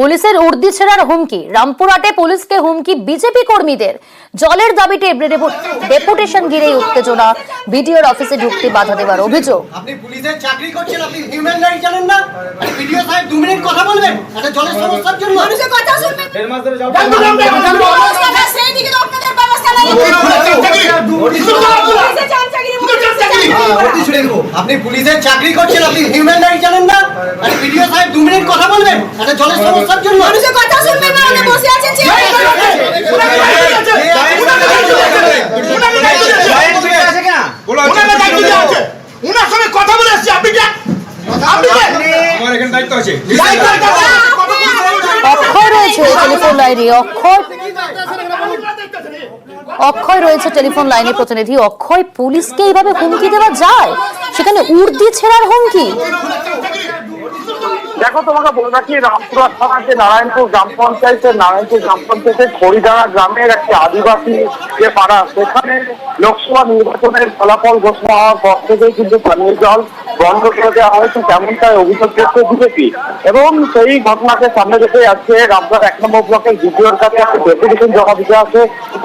পুলিশের উর্দি ছেড়ার হুমকি, রামপুরহাটে পুলিশকে হুমকি বিজেপি কর্মীদের। জলের দাবিতে ডেপুটেশন ঘিরেই উত্তেজনা, বিডিওর অফিসে ঢুকতে বাধা দেওয়ার অভিযোগ। আপনি পুলিশের চাকরি করছেন, আপনি হিউম্যান রাইট জানেন না? বিডিও সাহেব 2 মিনিট কথা বলবেন একটা জলের সমস্যার জন্য। মানুষের কথা শুনবেন। সেই দিকে আপনাদের ব্যবস্থা নাই। আপনি পুলিশের চাকরি করছেন, আপনি হিউম্যান রাইট জানেন না? বিডিও সাহেব 2 মিনিট কথা বলবেন একটা জলের সমস্যার জন্য। মানুষের কথা শুনবেন না, উনি বসে আছেন ওনার সঙ্গে কথা বলে আসছি। আপনি কি আমার এখানে দায়িত্ব আছে। অক্ষয় রয়েছে টেলিফোন লাইনে, অক্ষয় রয়েছে টেলিফোন লাইনে প্রতিনিধি। অক্ষয়, পুলিশকে এইভাবে হুমকি দেওয়া যায়, সেখানে উর্দি ছেড়ার হুমকি? দেখো, তোমাকে বলে রাখি, রামপুরহাট থানার যে নারায়ণপুর গ্রাম পঞ্চায়েতের খড়িদাঁড়া গ্রামের একটি আদিবাসী যে পাড়া, সেখানে লোকসভা নির্বাচনের ফলাফল ঘোষণা হওয়ার পর থেকেই কিন্তু পানীয় জল বন্ধ করে দেওয়া হয়েছে, তেমনটাই অভিযোগ করছে বিজেপি। এবং সেই ঘটনাকে সামনে রেখে আজকে রামপুরহাট 1 নম্বর ব্লকের বিডিওর কাছে একটা ডেপুটেশন জমা দিতে আছে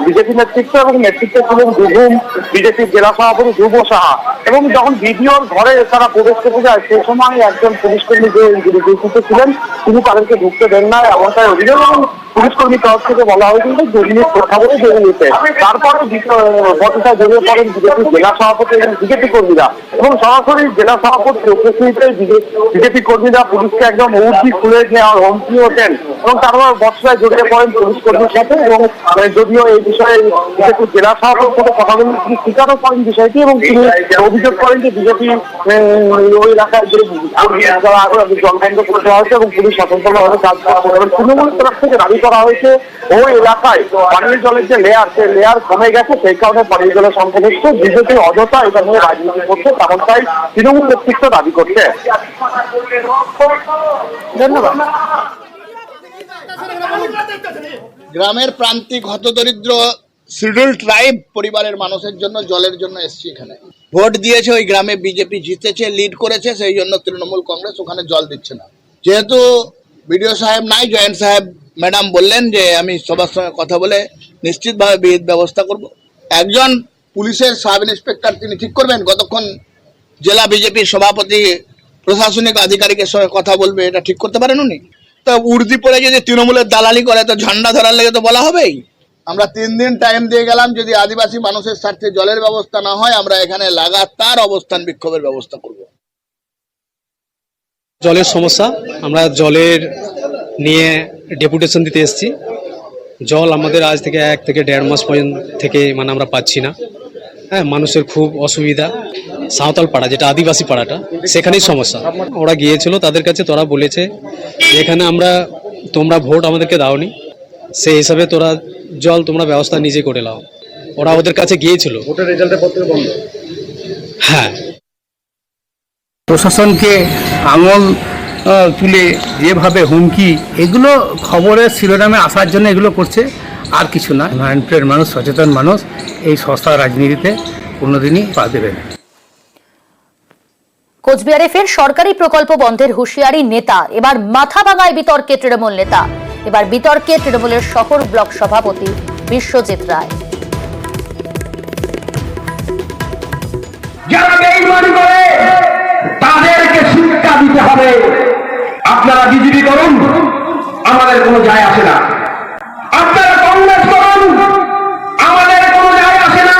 বিজেপি নেতৃত্ব, এবং নেতৃত্বে ছিলেন দুধুম বিজেপির জেলা সভাপতি ধ্রুব সাহা। এবং যখন বিডিওর ঘরে তারা প্রবেশ করতে যায়, সেই সময় একজন পুলিশ কর্মী যে ডিউটিতে ছিলেন তিনি তাদেরকে ঢুকতে দেন না, এমনটাই অভিযোগ। এবং পুলিশ কর্মীর তরফ থেকে বলা হয় কিন্তু 2 মিনিট কথা বলে জেনে নিতে। তারপরে ঘটনায় জড়িয়ে পড়েন বিজেপির জেলা সভাপতি এবং বিজেপি কর্মীরা, এবং সরাসরি জেলা সভাপতির উপস্থিতিতে বিজেপি কর্মীরা পুলিশকে একদম উর্দি খুলে নেওয়ার হুমকিও দেন, এবং তারপর বর্ষায় জড়িয়ে পড়েন পুলিশ কর্মীর সাথে। এবং যদিও এই বিষয়ে বিজেপি জেলা সভাপতির সাথে কথা বলে তিনি স্বীকারও করেন বিষয়টি, এবং তিনি অভিযোগ করেন যে বিজেপি ওই এলাকায় যে জল বন্ধ করে দেওয়া হয়েছে এবং পুলিশ স্বতন্ত্রভাবে কাজ করছে। এবং তৃণমূলের তরফ থেকে দাবি করা হয়েছে ওই এলাকায় পানীয় জলের যে লেয়ার, সেই লেয়ার কমে গেছে, সেই কারণে পানীয় জলের সংকট হচ্ছে। বিজেপি অযথা এটা নিয়ে রাজনীতি করছে, তেমনটাই তৃণমূল নেতৃত্ব দাবি করছে। ধন্যবাদ। গ্রামের প্রান্তিক হতদরিদ্র শিডিউল ট্রাইব পরিবারের মানুষের জন্য জলের জন্য এসছি এখানে। ভোট দিয়েছে ওই গ্রামে, বিজেপি জিতেছে, লিড করেছে, সেই জন্য তৃণমূল কংগ্রেস ওখানে জল দিচ্ছে না। যেহেতু বিডিও সাহেব নাই, জয়েন্ট সাহেব ম্যাডাম বললেন যে আমি সবার সঙ্গে কথা বলে নিশ্চিতভাবে বিহিত ব্যবস্থা করব। একজন পুলিশের সাব ইন্সপেক্টর তিনি ঠিক করবেন কতক্ষণ জেলা বিজেপির সভাপতি প্রশাসনিক আধিকারিকের সঙ্গে কথা বলবে, এটা ঠিক করতে পারেন উনি? তো উর্দি পরে যদি তৃণমূলের দালালি করে তো ঝান্ডা ধরার লেগে তো বলা হবেই। আমরা 3 দিন টাইম দিয়ে গেলাম, যদি আদিবাসী মানুষের স্বার্থে জলের ব্যবস্থা না হয় আমরা এখানে লাগাতার অবস্থান বিক্ষোভের ব্যবস্থা করব। জলের সমস্যা, আমরা জলের নিয়ে ডেপুটেশন দিতে এসেছি। জল আমাদের আজ থেকে 1 থেকে 1.5 মাস পর্যন্ত থেকে আমরা পাচ্ছি না। হ্যাঁ, মানুষের খুব অসুবিধা। সাঁওতাল পাড়া, যেটা আদিবাসী পাড়াটা, সেখানেই সমস্যা। ওরা গিয়েছিল তাদের কাছে, তোরা বলেছে এখানে তোমরা ভোট আমাদেরকে দাওনি, সেই হিসাবে তোমরা ব্যবস্থা নিজে করে নাও। ওরা ওদের কাছে গিয়েছিল। হ্যাঁ, প্রশাসনকে আঙুল তুলে যেভাবে হুমকি, এগুলো খবরের শিরোনামে আসার জন্য এগুলো করছে, আর কিছু না। নারায়ণপুরের মানুষ সচেতন মানুষ, এই সস্তা রাজনীতিতে কোনোদিনই পা দেবে না। কোচবিহারে ফের সরকারি প্রকল্প বন্ধের হুঁশিয়ারি নেতা, এবার মাথাভাঙায় বিতর্কে তৃণমূল নেতা। এবার বিতর্কে তৃণমূলের শহর ব্লক সভাপতি বিশ্বজিৎ রায়। যারা বেঈমানি করে তাদেরকে শিক্ষা দিতে হবে। আপনারা বিজেপি করুন, আমাদের কোনো যায় আসে না। আপনারা কংগ্রেস করুন, আমাদের কোনো যায় আসে না।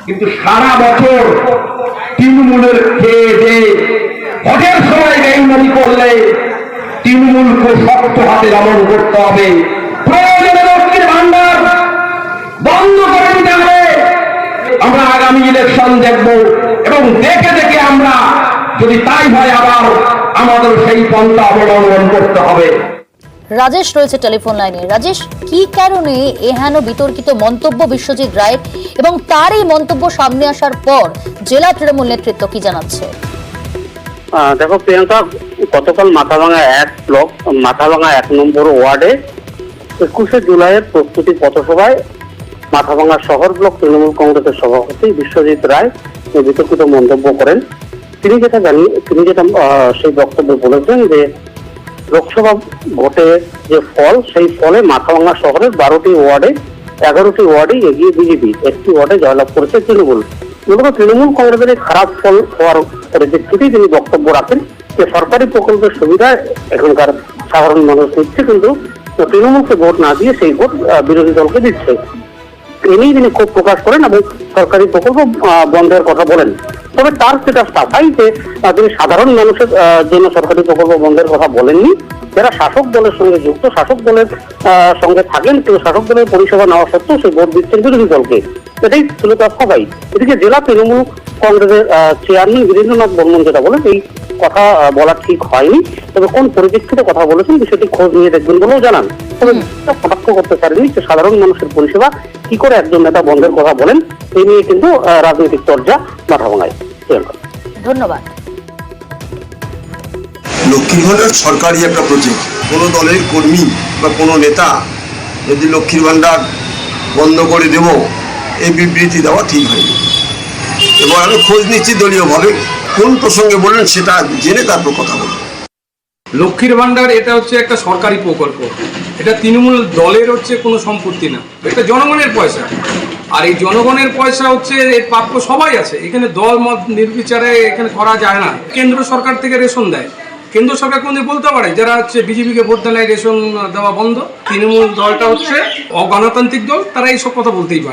কিন্তু সারা বছর তৃণমূলের খেয়ে দিয়ে ভোটের সময় বেঈমানি করলে তৃণমূলকে শক্ত হাতে দমন করতে হবে। প্রয়োজনে লক্ষ্মীর ভান্ডার বন্ধ করে দিতে হবে। আমরা আগামী ইলেকশন দেখব, এবং দেখে দেখে আমরা যদি তাই হয় আবার আমাদের সেই পন্থা অবলম্বন করতে হবে। রাজেশ রয়েছে টেলিফোন লাইনে। রাজেশ, কি কারণে এহেন বিতর্কিত মন্তব্য বিশ্বজিৎ রায়ের, এবং তার এই মন্তব্য সামনে আসার পর জেলা তৃণমূল নেতৃত্ব কি জানাচ্ছে? দেখো প্রিয়াঙ্কা, গতকাল মাথাভাঙা 1 ব্লক, মাথাভাঙা 1 নম্বর ওয়ার্ডে 21শে জুলাইয়ের প্রস্তুতি পথসভায় মাথাভাঙা শহর ব্লক তৃণমূল কংগ্রেসের সভাপতি বিশ্বজিৎ রায় বিতর্কিত মন্তব্য করেন। তিনি যেটা সেই বক্তব্যে বলেছেন যে লোকসভা ভোটে যে ফল, সেই ফলে মাথাভাঙা শহরের 12টি ওয়ার্ডে 11টি ওয়ার্ডে এগিয়ে বিজেপি, 1টি ওয়ার্ডে জয়লাভ করেছে তৃণমূল। মূলত তৃণমূল কংগ্রেসের এই খারাপ ফল হওয়ার পরিপ্রেক্ষিতেই তিনি বক্তব্য রাখেন যে সরকারি প্রকল্পের সুবিধা এখানকার সাধারণ মানুষ নিচ্ছে, কিন্তু তৃণমূলকে ভোট না দিয়ে সেই ভোট বিরোধী দলকে দিচ্ছে। এ নিয়ে তিনি ক্ষোভ প্রকাশ করেন এবং সরকারি প্রকল্প বন্ধের কথা বলেন। তবে তার সেটা সাফাই যে তিনি সাধারণ মানুষের জন্য সরকারি প্রকল্প বন্ধের কথা বলেননি। যারা শাসক দলের সঙ্গে যুক্ত, শাসক দলের সঙ্গে থাকেন, কিন্তু শাসক দলের পরিষেবা নেওয়া সত্ত্বেও সেই ভোট দিচ্ছেন বিরোধী দলকে, এটাই ছিল তার সাফাই। এদিকে জেলা তৃণমূল কংগ্রেসের চেয়ারম্যান বীরেন্দ্রনাথ বর্মন যেটা বলেন, এই কথা বলা ঠিক হয়নি, তবে কোন পরিপ্রেক্ষিতে কথা বলেছেন বিষয়টি খোঁজ নিয়ে দেখবেন বলেও জানান। তবে কটাক্ষ করতে পারেনি যে সাধারণ মানুষের পরিষেবা কি করে একজন নেতা বন্ধের কথা বলেন, এই নিয়ে কিন্তু রাজনৈতিক চর্চা মাথাভাঙায়। ধন্যবাদ। লক্ষ্মীর ভাণ্ডার সরকারি একটা প্রজেক্ট। কোনো দলের কর্মী বা কোনো নেতা যদি লক্ষ্মীর ভাণ্ডার বন্ধ করে দেব এই বিবৃতি দেওয়া ঠিক হয়নি। এবং আমি খোঁজ নিচ্ছি দলীয়ভাবে কোন প্রসঙ্গে বললেন সেটা জেনে তারপর কথা বলব। লক্ষ্মীর ভাণ্ডার এটা হচ্ছে একটা সরকারি প্রকল্প, এটা তৃণমূল দলের হচ্ছে কোনো সম্পত্তি না, এটা জনগণের পয়সা। আর এই জনগণের পয়সা হচ্ছে এর প্রাপ্য সবাই আছে, এখানে দল মত নির্বিচারে এখানে করা যায় না। কেন্দ্র সরকার থেকে রেশন দেয়, কেন্দ্র সরকার কোনদিন বলতে পারে যারা হচ্ছে বিজেপিকে ভোট দেয় রেশন দেওয়া বন্ধ। তৃণমূল দলটা হচ্ছে অগণতান্ত্রিক দল, তারা এইসব কথা বলতেই পারে।